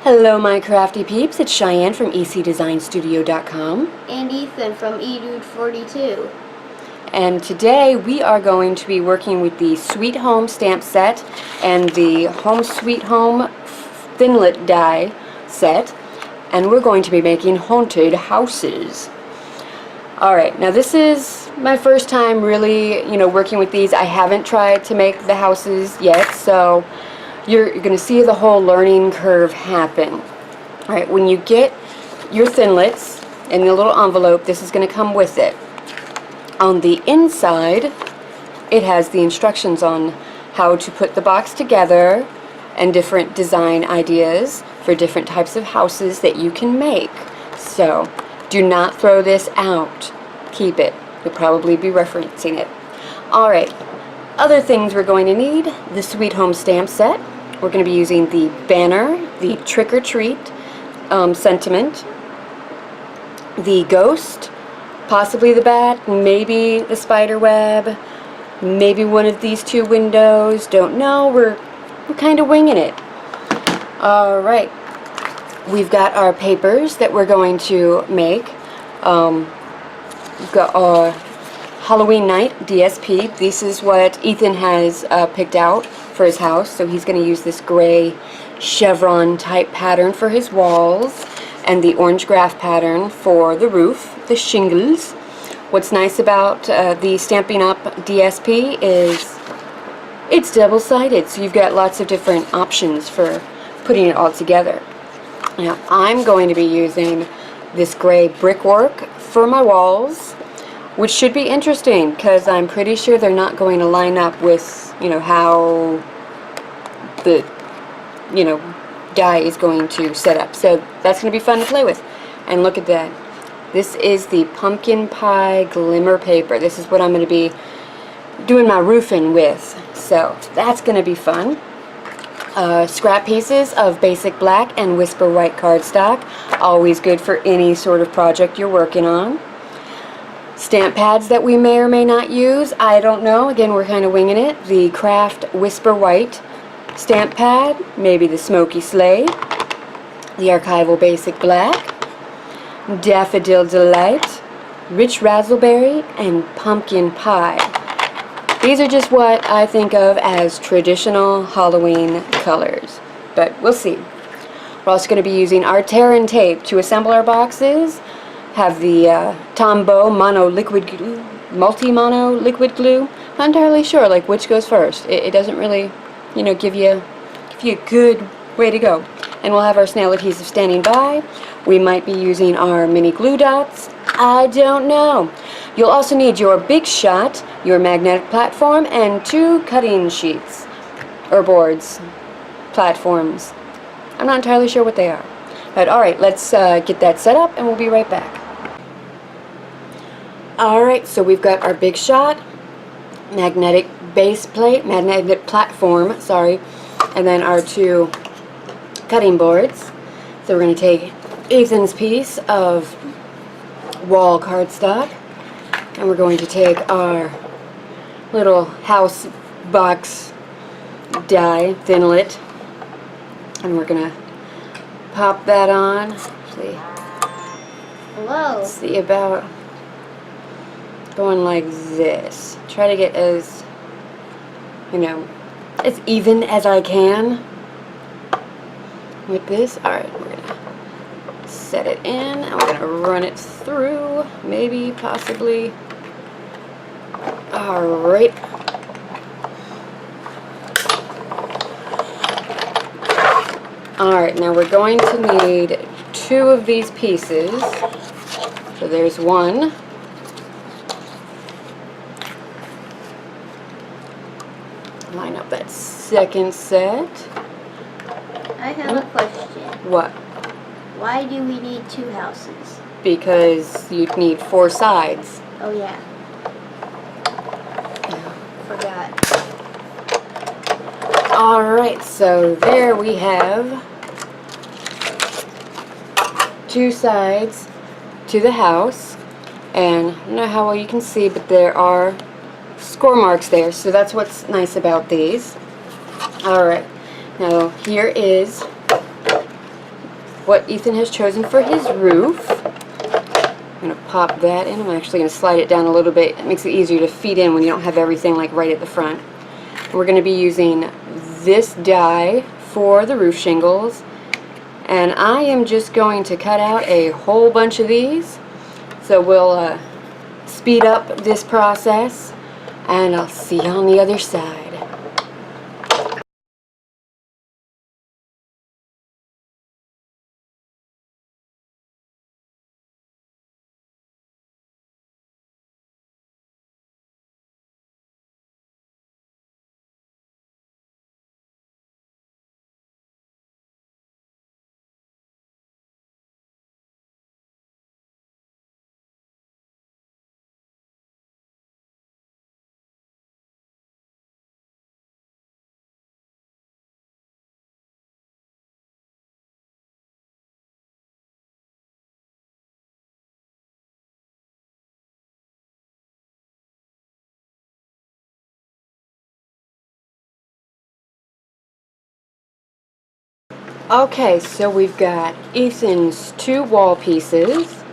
Hello my crafty peeps, it's Cheyenne from ecdesignstudio.com and Ethan from eDude42. and today we are going to be working with the Sweet Home stamp set and the Home Sweet Home Thinlit die set, and we're going to be making haunted houses. Alright, now this is my first time really, working with these. I haven't tried to make the houses yet, so you're going to see the whole learning curve happen. Alright, when you get your Thinlits in the little envelope, this is going to come with it. On the inside, it has the instructions on how to put the box together and different design ideas for different types of houses that you can make. So, do not throw this out. Keep it. You'll probably be referencing it. Alright, other things we're going to need: the Sweet Home stamp set. We're going to be using the banner, the trick or treat sentiment, the ghost, possibly the bat, maybe the spider web, maybe one of these two windows. Don't know. We're kind of winging it. Alright, we've got our papers that we're going to make. We've got our Halloween Night DSP. This is what Ethan has picked out for his house, so he's going to use this gray chevron type pattern for his walls and the orange graph pattern for the roof, the shingles. What's nice about the Stampin Up DSP is it's double-sided, so you've got lots of different options for putting it all together. Now I'm going to be using this gray brickwork for my walls, which should be interesting because I'm pretty sure they're not going to line up with, how the, die is going to set up. So that's going to be fun to play with. And look at that. This is the pumpkin pie glimmer paper. This is what I'm going to be doing my roofing with. So that's going to be fun. Scrap pieces of basic black and whisper white cardstock. Always good for any sort of project you're working on. Stamp pads that we may or may not use, I don't know. Again, we're kind of winging it. The Craft Whisper White stamp pad, maybe the Smoky Sleigh, the Archival Basic Black, Daffodil Delight, Rich Razzleberry, and Pumpkin Pie. These are just what I think of as traditional Halloween colors, but we'll see. We're also going to be using our Terran tape to assemble our boxes. Have the Tombow Mono Liquid Glue, Multi-Mono Liquid Glue. Not entirely sure like which goes first. It doesn't really, give you a good way to go. And we'll have our snail adhesive standing by. We might be using our mini glue dots. I don't know. You'll also need your Big Shot, your magnetic platform, and 2 cutting sheets or boards, platforms. I'm not entirely sure what they are. But alright, let's get that set up and we'll be right back. Alright, so we've got our Big Shot, magnetic base plate, magnetic platform, sorry, and then our 2 cutting boards. So we're going to take Ethan's piece of wall cardstock, and we're going to take our little house box die, Thinlit, and we're going to pop that on. See, Hello. see about going like this. Try to get as, as even as I can with this. Alright, we're going to set it in and we're going to run it through, maybe, possibly. Alright. Alright, now we're going to need 2 of these pieces. So there's one. Line up that second set. I have a question. What? Why do we need 2 houses? Because you'd need 4 sides. Oh yeah. Forgot. Alright, so there we have 2 sides to the house, and I don't know how well you can see, but there are score marks there, so that's what's nice about these. Alright, now here is what Ethan has chosen for his roof. I'm going to pop that in. I'm actually going to slide it down a little bit. It makes it easier to feed in when you don't have everything like right at the front. We're going to be using this die for the roof shingles, and I am just going to cut out a whole bunch of these, so we'll speed up this process, and I'll see you on the other side. Okay, so we've got Ethan's 2 wall pieces,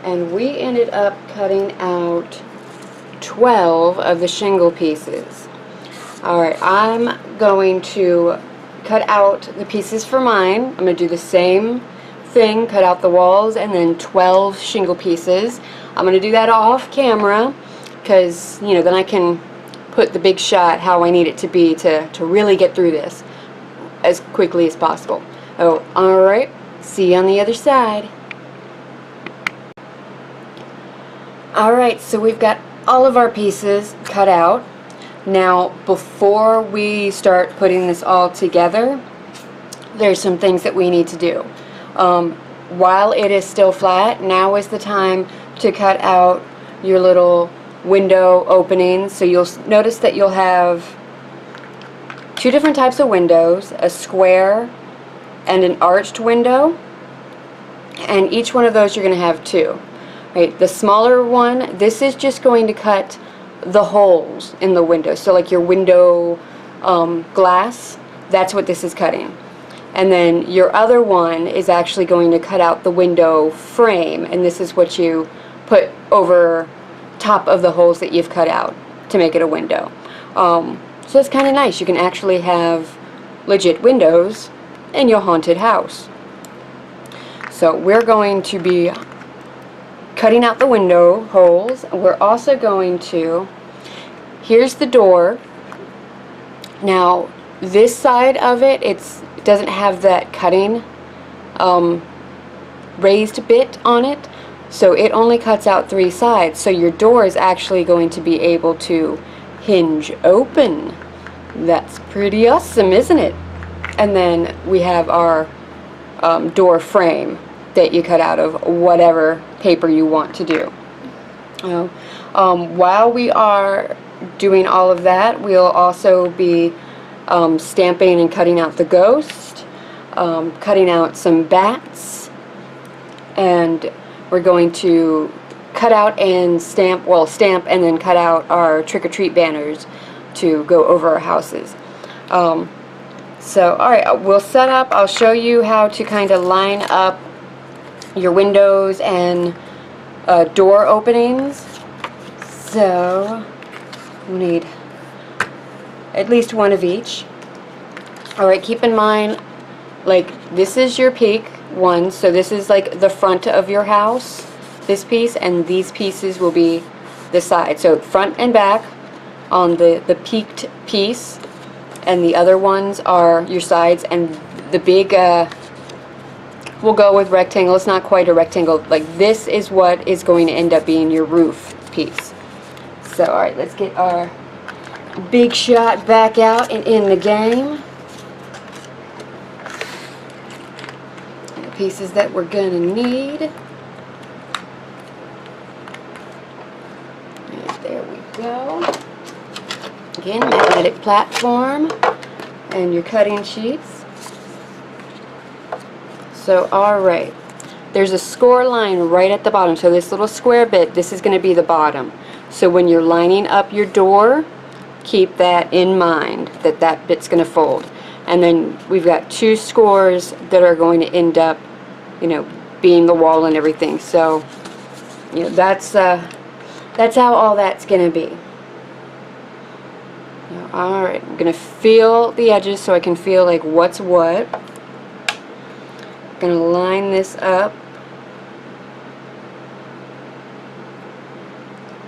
and we ended up cutting out 12 of the shingle pieces. Alright, I'm going to cut out the pieces for mine. I'm going to do the same thing, cut out the walls, and then 12 shingle pieces. I'm going to do that off camera, because, you know, then I can put the big shot how I need it to be to really get through this as quickly as possible. Oh, alright, see you on the other side. Alright, so we've got all of our pieces cut out. Now, before we start putting this all together, there's some things that we need to do. While it is still flat, now is the time to cut out your little window openings. So you'll notice that you'll have 2 different types of windows, a square and an arched window, and each one of those you're going to have 2. Right, the smaller one, this is just going to cut the holes in the window. So like your window glass, that's what this is cutting. And then your other one is actually going to cut out the window frame, and this is what you put over top of the holes that you've cut out to make it a window. So it's kind of nice. You can actually have legit windows in your haunted house. So we're going to be cutting out the window holes. We're also going to, here's the door. Now this side of it, it doesn't have that cutting raised bit on it, so it only cuts out 3 sides. So your door is actually going to be able to hinge open. That's pretty awesome, isn't it? And then we have our door frame that you cut out of whatever paper you want to do. While we are doing all of that, we'll also be stamping and cutting out the ghost, cutting out some bats, and we're going to cut out and stamp, well, stamp and then cut out our trick-or-treat banners to go over our houses. So alright, we'll set up, I'll show you how to kind of line up your windows and door openings. So we need at least 1 of each. Alright, keep in mind, like, this is your peak one, so this is like the front of your house, this piece, and these pieces will be the side. So front and back on the peaked piece, and the other ones are your sides, and the big, we'll go with rectangle. It's not quite a rectangle. Like, this is what is going to end up being your roof piece. So, alright, let's get our big shot back out and in the game. And the pieces that we're going to need. And there we go. Again, magnetic platform and your cutting sheets. So, alright, there's a score line right at the bottom. So this little square bit, this is going to be the bottom. So when you're lining up your door, keep that in mind, that that bit's going to fold. And then we've got 2 scores that are going to end up you know, being the wall and everything. So, you know, that's how all that's gonna be. Alright, I'm gonna feel the edges so I can feel like what's what. Gonna line this up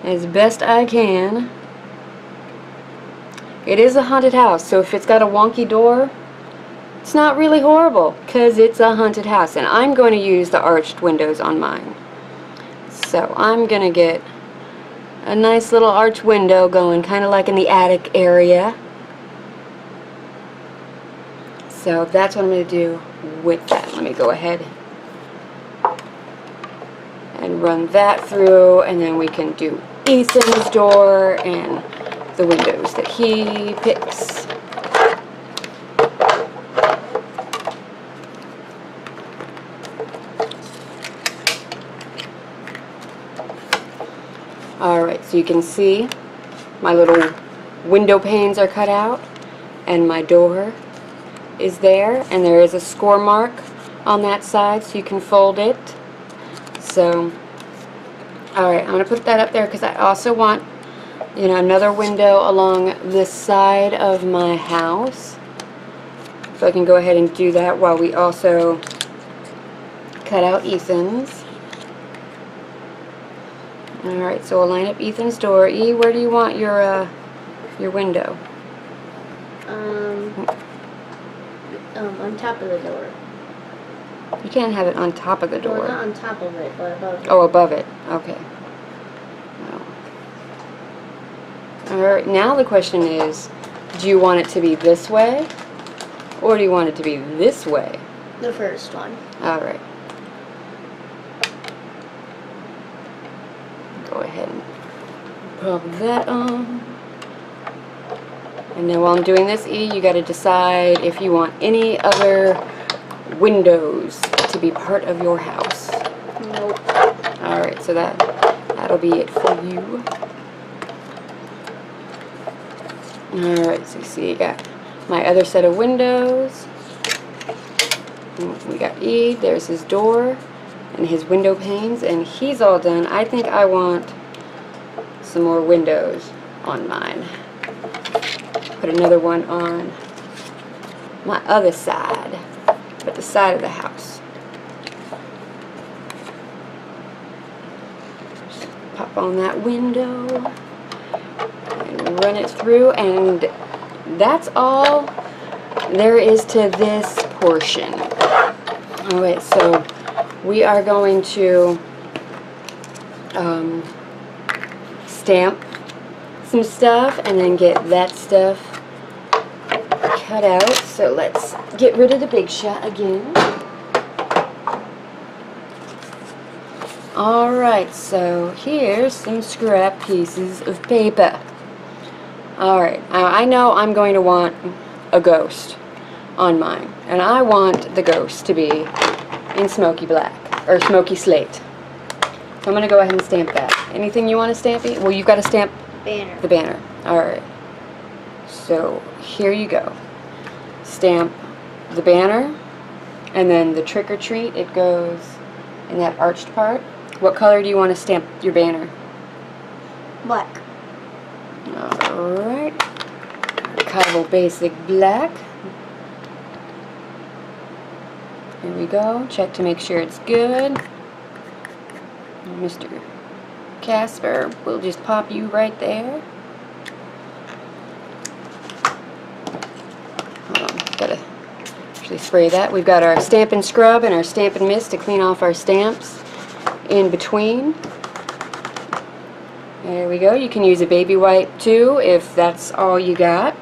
as best I can. It is a haunted house, so if it's got a wonky door, it's not really horrible, because it's a haunted house, and I'm going to use the arched windows on mine. So I'm going to get a nice little arch window going, kind of like in the attic area. So that's what I'm going to do with that. Let me go ahead and run that through, and then we can do Ethan's door and the windows that he picks. Alright, so you can see my little window panes are cut out, and my door is there, and there is a score mark on that side so you can fold it. So, alright, I'm going to put that up there because I also want, you know, another window along this side of my house. So I can go ahead and do that while we also cut out Ethan's. Alright, so we'll line up Ethan's door. E, where do you want your window? On top of the door. You can't have it on top of the door. Well, not on top of it, but above it. Oh, above it. Okay. Alright, now the question is, do you want it to be this way, or do you want it to be this way? The first one. Alright. Go ahead and pop that on. And then while I'm doing this, E, you got to decide if you want any other windows to be part of your house. Nope. Alright, so that'll be it for you. Alright, so you see you got my other set of windows. We got E, there's his door and his window panes, and he's all done. I think I want some more windows on mine. Put another one on my other side, but the side of the house. Just pop on that window and run it through, and that's all there is to this portion. Alright, so we are going to stamp some stuff and then get that stuff cut out. So let's get rid of the big shot again. Alright, so here's some scrap pieces of paper. Alright, I know I'm going to want a ghost on mine, and I want the ghost to be in smoky black, or smoky slate. So I'm going to go ahead and stamp that. Anything you want to stamp? Well, you've got to stamp Banner. the banner. Alright. So here you go. Stamp the banner, and then the trick or treat, it goes in that arched part. What color do you want to stamp your banner? Black. Alright. Cobble basic black. Here we go. Check to make sure it's good. Mr. Casper, we'll just pop you right there. Hold on, gotta actually spray that. We've got our Stampin' Scrub and our Stampin' Mist to clean off our stamps in between. There we go. You can use a baby wipe too if that's all you got.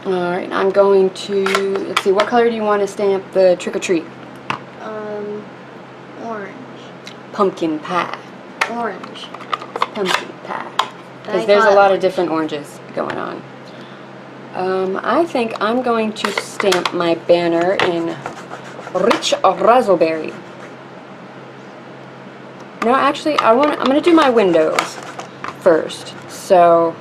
Alright, I'm going to, let's see, what color do you want to stamp the trick or treat? Orange. Pumpkin pie. Orange. Pumpkin pie. Because there's a lot of different oranges going on. I think I'm going to stamp my banner in rich raspberry. No, actually, I'm going to do my windows first. So,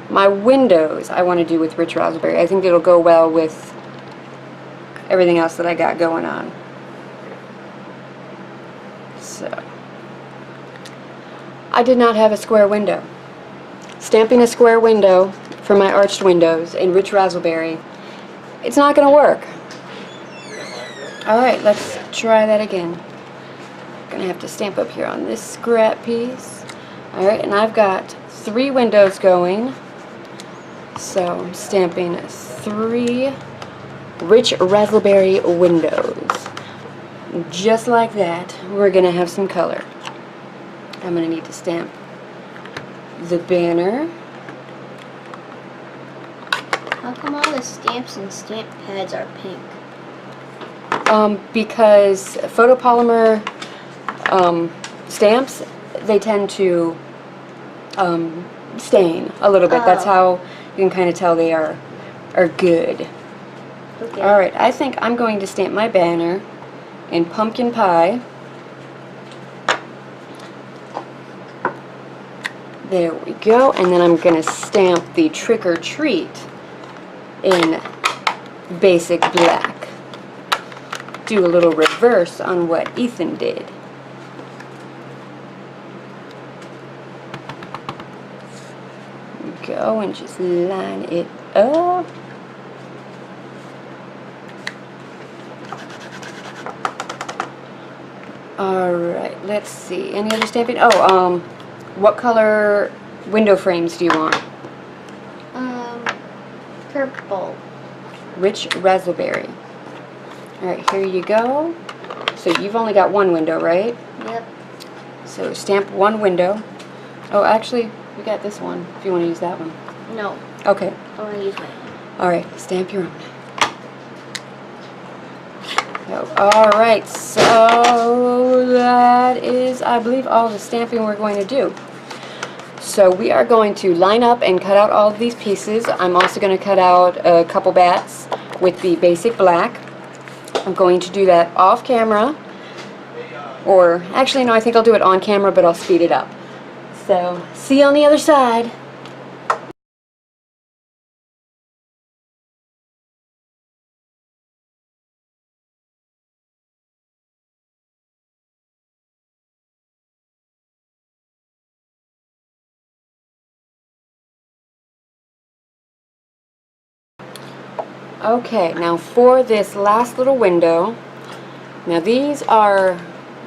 my windows I want to do with rich raspberry. I think it'll go well with everything else that I got going on. So, I did not have a square window. Stamping a square window for my arched windows in rich raspberry, it's not going to work. Alright, let's try that again. I'm going to have to stamp up here on this scrap piece. Alright, and I've got 3 windows going. So I'm stamping 3 rich raspberry windows. Just like that, we're going to have some color. I'm going to need to stamp the banner. How come all the stamps and stamp pads are pink? Because photopolymer stamps, they tend to stain a little bit. That's how you can kind of tell they are good. Okay. Alright, I think I'm going to stamp my banner in pumpkin pie. There we go. And then I'm going to stamp the trick or treat in basic black. Do a little reverse on what Ethan did. Go and just line it up. Alright, let's see. Any other stamping? Oh, what color window frames do you want? Purple. Rich raspberry. Alright, here you go. So you've only got 1 window, right? Yep. So stamp 1 window. Oh, actually, we got this one, if you want to use that one. No. Okay. I want to use mine. Alright, stamp your own. Alright, so that is, I believe, all the stamping we're going to do. So we are going to line up and cut out all of these pieces. I'm also going to cut out a couple bats with the basic black. I'm going to do that off camera. Or, actually, no, I think I'll do it on camera, but I'll speed it up. So, see you on the other side. Okay, now for this last little window, now these are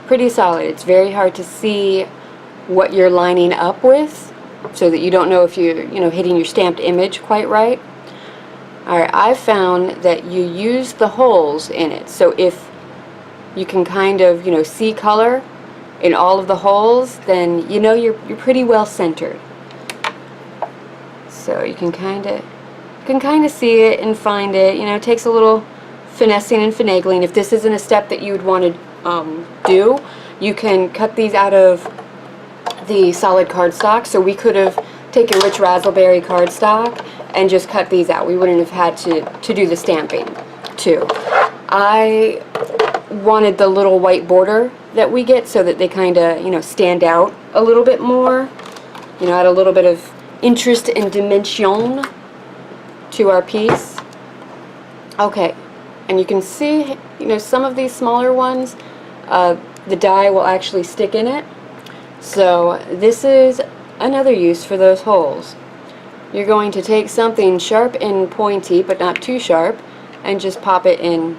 pretty solid. It's very hard to see what you're lining up with, so that you don't know if you're, hitting your stamped image quite right. Alright, I've found that you use the holes in it, so if you can kind of, see color in all of the holes, then you're pretty well centered. So you can kind of see it and find it. It takes a little finessing and finagling. If this isn't a step that you would want to do, you can cut these out of the solid cardstock. So we could have taken rich raspberry cardstock and just cut these out. We wouldn't have had to do the stamping too. I wanted the little white border that we get so that they kind of, stand out a little bit more. Add a little bit of interest and dimension to our piece. Okay, and you can see, some of these smaller ones, the die will actually stick in it. So this is another use for those holes. You're going to take something sharp and pointy, but not too sharp, and just pop it in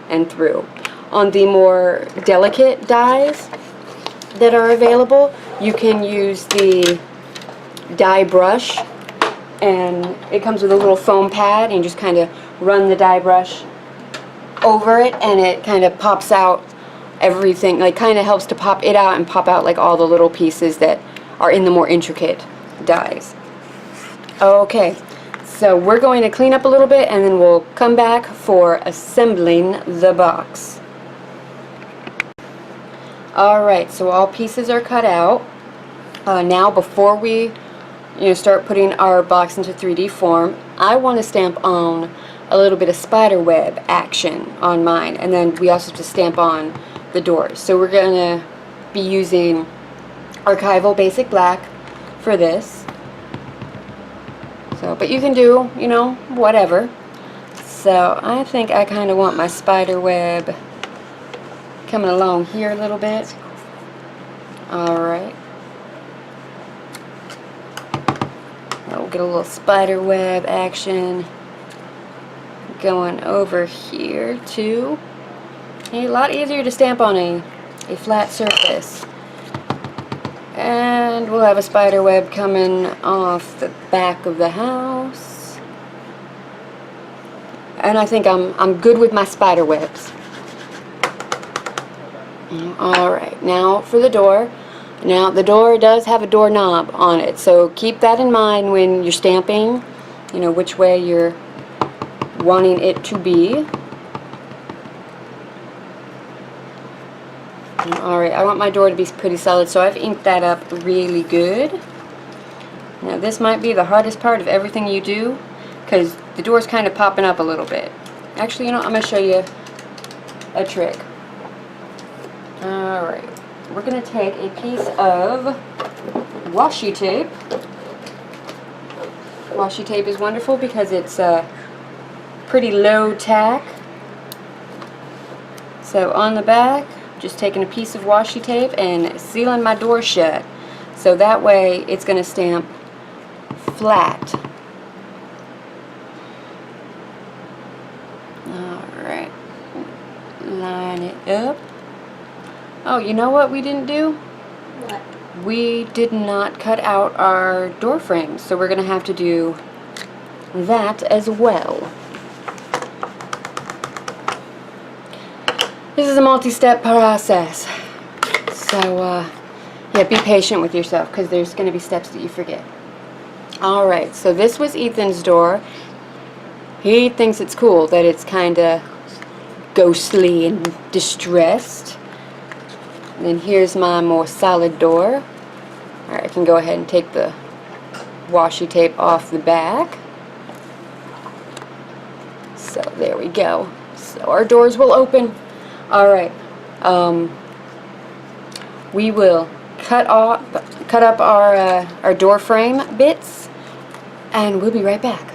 and through. On the more delicate dies that are available, you can use the die brush, and it comes with a little foam pad, and you just kind of run the die brush over it, and it kind of pops out everything, like kind of helps to pop it out and pop out like all the little pieces that are in the more intricate dies. Okay, so we're going to clean up a little bit, and then we'll come back for assembling the box. Alright, so all pieces are cut out. Now before we start putting our box into 3D form, I want to stamp on a little bit of spider web action on mine, and then we also have to stamp on the doors. So we're going to be using Archival Basic Black for this. So, but you can do, whatever. So I think I kind of want my spider web coming along here a little bit. Alright. We'll get a little spider web action going over here too. A lot easier to stamp on a flat surface. And we'll have a spider web coming off the back of the house. And I think I'm good with my spider webs. Alright, now for the door. Now the door does have a doorknob on it, so keep that in mind when you're stamping, you know, which way you're wanting it to be. Alright, I want my door to be pretty solid, so I've inked that up really good. Now this might be the hardest part of everything you do, because the door's kind of popping up a little bit. Actually, you know, I'm going to show you a trick. Alright, we're going to take a piece of washi tape. Washi tape is wonderful because it's pretty low tack. So on the back, just taking a piece of washi tape and sealing my door shut. So that way it's going to stamp flat. Alright, line it up. Oh, you know what we didn't do? What? We did not cut out our door frames, so we're going to have to do that as well. This is a multi-step process, so yeah, be patient with yourself because there's going to be steps that you forget. Alright, so this was Ethan's door. He thinks it's cool that it's kind of ghostly and distressed. And then here's my more solid door. Alright, I can go ahead and take the washi tape off the back. So there we go. So our doors will open. Alright, we will cut up our door frame bits, and we'll be right back.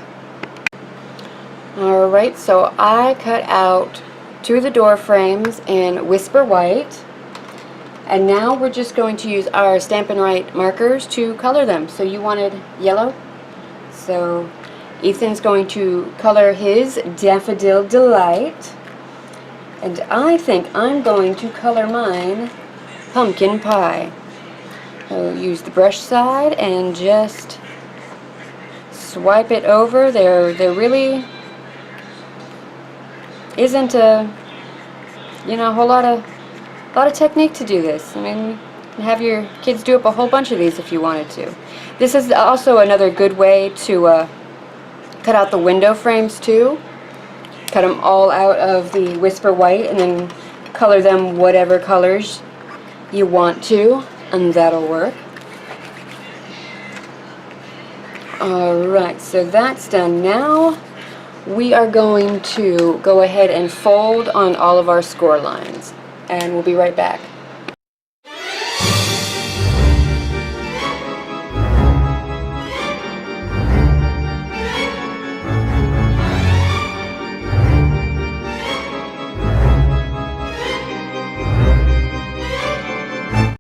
Alright, so I cut out 2 of the door frames in Whisper White, and now we're just going to use our Stampin' Right markers to color them. So you wanted yellow, so Ethan's going to color his Daffodil Delight. And I think I'm going to color mine Pumpkin Pie. So use the brush side and just swipe it over. There really isn't a whole lot of technique to do this. I mean, you can have your kids do up a whole bunch of these if you wanted to. This is also another good way to cut out the window frames too. Cut them all out of the Whisper White and then color them whatever colors you want to, and that'll work. Alright, so that's done. Now we are going to go ahead and fold on all of our score lines, and we'll be right back.